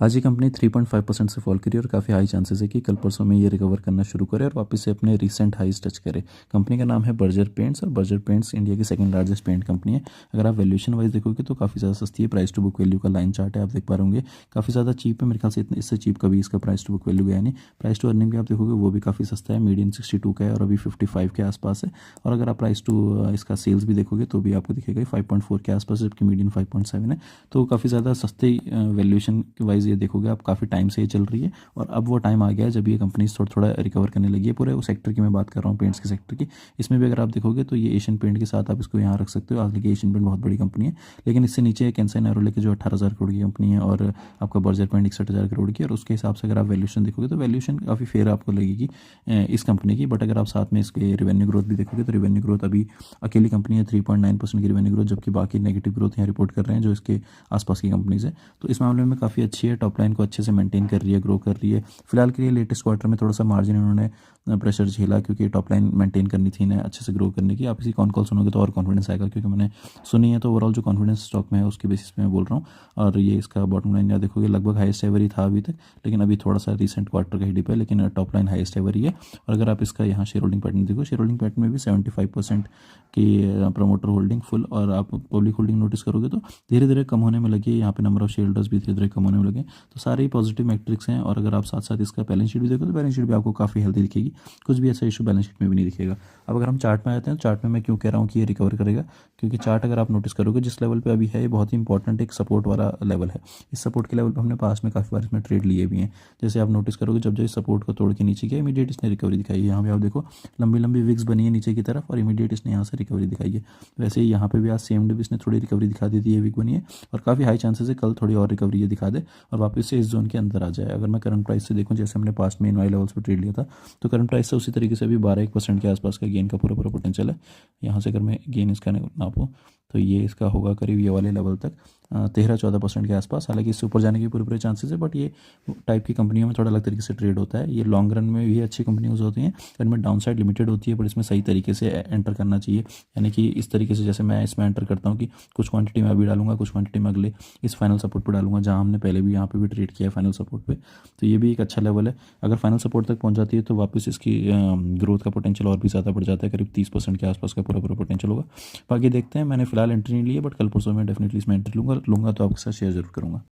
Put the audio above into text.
आज ये कंपनी 3.5% से फॉल करी और काफ़ी हाई चांसेस है कि कल परसों में ये रिकवर करना शुरू करे और वापस से अपने रीसेंट हाईज टच करे। कंपनी का नाम है बर्जर पेंट्स और बर्जर पेंट्स इंडिया की सेकंड लार्जेस्ट पेंट कंपनी है। अगर आप वैल्यूएशन वाइज देखोगे तो काफ़ी ज़्यादा सस्ती है। प्राइस टू बुक वैल्यू का लाइन चार्ट है, आप देख पा रहे होंगे काफ़ी ज़्यादा चीप है। मेरे ख्याल से इतने इससे चीप कभी इसका प्राइस टू बुक वैल्यू गया नहीं। प्राइस टू अर्निंग भी आप देखोगे वो भी काफ़ी सस्ता है, मीडियन 62 का है और अभी 55 के आसपास है। और अगर आप प्राइस टू इसका सेल्स भी देखोगे तो भी आपको दिखेगा 5.4 के आसपास, जबकि मीडियन 5.7 है। तो काफ़ी ज़्यादा सस्ते वैल्यूएशन वाइज ये देखोगे आप, काफ़ी टाइम से ये चल रही है और अब वो टाइम आ गया है जब ये कंपनी थोड़ा थोड़ा रिकवर करने लगी है। पूरे उस सेक्टर की मैं बात कर रहा हूँ, पेंट्स के सेक्टर की। इसमें भी अगर आप देखोगे तो ये एशियन पेंट के साथ आप इसको यहाँ रख सकते हो। हालांकि एशियन पेंट बहुत बड़ी कंपनी है, लेकिन इससे नीचे कैंसाई नैरोले की जो 18,000 करोड़ की कंपनी है और आपका बर्जर पेंट 61,000 करोड़ की। और उसके हिसाब से अगर आप वैल्यूशन देखोगे तो वैल्यूशन काफ़ी फेयर आपको लगेगी इस कंपनी की। बट अगर आप साथ में इसके रेवेन्यू ग्रोथ भी देखोगे तो रेवेन्यू ग्रोथ अभी अकेली कंपनी है 3.9% की रेवेन्यू ग्रोथ, जबकि बाकी नेगेटिव ग्रोथ यहाँ रिपोर्ट कर रहे हैं जो इसके आसपास की कंपनीज है। तो इस मामले में काफ़ी अच्छी है, टॉप लाइन को अच्छे से मेंटेन कर रही है, ग्रो कर रही है। फिलहाल के लिए लेटेस्ट क्वार्टर में थोड़ा सा मार्जिन इन्होंने प्रेशर झेला क्योंकि टॉप लाइन मेंटेन करनी थी ना अच्छे से ग्रो करने की। आप इसी कॉन कॉल सुनोगे तो और कॉन्फिडेंस आएगा, क्योंकि मैंने सुनी है तो ओवरऑल जो कॉन्फिडेंस स्टॉक में है उसके बेसिस पे मैं बोल रहा हूँ। और ये इसका बॉटम लाइन या देखोगे लगभग हाईएस्ट एवर ही था अभी तक, लेकिन अभी थोड़ा सा रिसेंट क्वार्टर का ही डिप है, लेकिन top line highest ever he है। और अगर आप इसका यहाँ शेयर होल्डिंग पैटर्न देखो, शेयर होल्डिंग पैटर्न में भी 75% की प्रमोटर होल्डिंग फुल, और आप पब्लिक होल्डिंग नोटिस करोगे तो धीरे धीरे कम होने में लगी है। यहाँ पे नंबर ऑफ शेयर होल्डर्स भी धीरे धीरे कम होने में लगे। तो सारे ही पॉजिटिव मैट्रिक्स हैं। और अगर आप साथ साथ इसका बैलेंस शीट भी देखो तो बैलेंस शीट भी आपको काफ़ी हेल्दी दिखेगी, कुछ भी ऐसा इशू बैलेंस शीट में भी नहीं दिखेगा। अब अगर हम चार्ट में आते हैं, चार्ट में मैं क्यों कह रहा हूँ कि ये रिकवर करेगा, क्योंकि चार्ट अगर आप नोटिस करोगे जिस लेवल पे अभी है ये बहुत ही इंपॉर्टेंट एक सपोर्ट वाला लेवल है। इस सपोर्ट के लेवल पर हमने पास में काफ़ी बार इसमें ट्रेड लिए भी हैं। जैसे आप नोटिस करोगे जब जो इस सपोर्ट को तोड़ के नीचे गया इमीडिएट इसने रिकवरी दिखाई है। यहाँ पे आप देखो लंबी लंबी विक्स बनी है नीचे की तरफ और इमीडिएट इसने यहाँ से रिकवरी दिखाई है। वैसे ही यहाँ पे भी आज सेम डे इसने थोड़ी रिकवरी दिखा दी थी, ये विक बनी है और काफ़ी हाई चांसेस है कल थोड़ी और रिकवरी ये दिखा दे और वापस से इस जोन के अंदर आ जाए। अगर मैं करंट प्राइस से देखूँ, जैसे हमने पास्ट में इन वाई लेवल्स पर ट्रेड लिया था, तो करंट प्राइस से उसी तरीके से अभी 12-1% के आसपास का गेन का पूरा पूरा पोटेंशियल है। यहाँ से अगर मैं गेन इसका नापूँ तो ये इसका होगा करीब ये वाले लेवल तक 13-14% के आसपास। हालांकि इससे ऊपर जाने के पूरे पूरे चांसेस है, बट ये टाइप की कंपनियों में थोड़ा अलग तरीके से ट्रेड होता है। ये लॉन्ग रन में भी अच्छी कंपनीज होती हैं, इनमें डाउन साइड लिमिटेड होती है, बट इसमें सही तरीके से एंटर करना चाहिए। यानी कि इस तरीके से जैसे मैं इसमें एंटर करता हूँ कि कुछ क्वांटिटी में अभी डालूंगा, कुछ क्वांटिटी में अगले इस फाइनल सपोर्ट पर डालूंगा, जहाँ हमने पहले भी यहाँ पे भी ट्रेड किया है फाइनल सपोर्ट पे। तो ये भी एक अच्छा लेवल है। अगर फाइनल सपोर्ट तक पहुँच जाती है तो वापस इसकी ग्रोथ का पोटेंशियल और भी ज़्यादा बढ़ जाता है, करीब 30% के आसपास का पूरा पूरा पोटेंशियल होगा। बाकी देखते हैं, मैंने फिलहाल एंट्री नहीं ली है, बट कल परसों में डेफिनेटली इसमें एंट्री लूंगा तो आपके साथ शेयर जरूर करूँगा।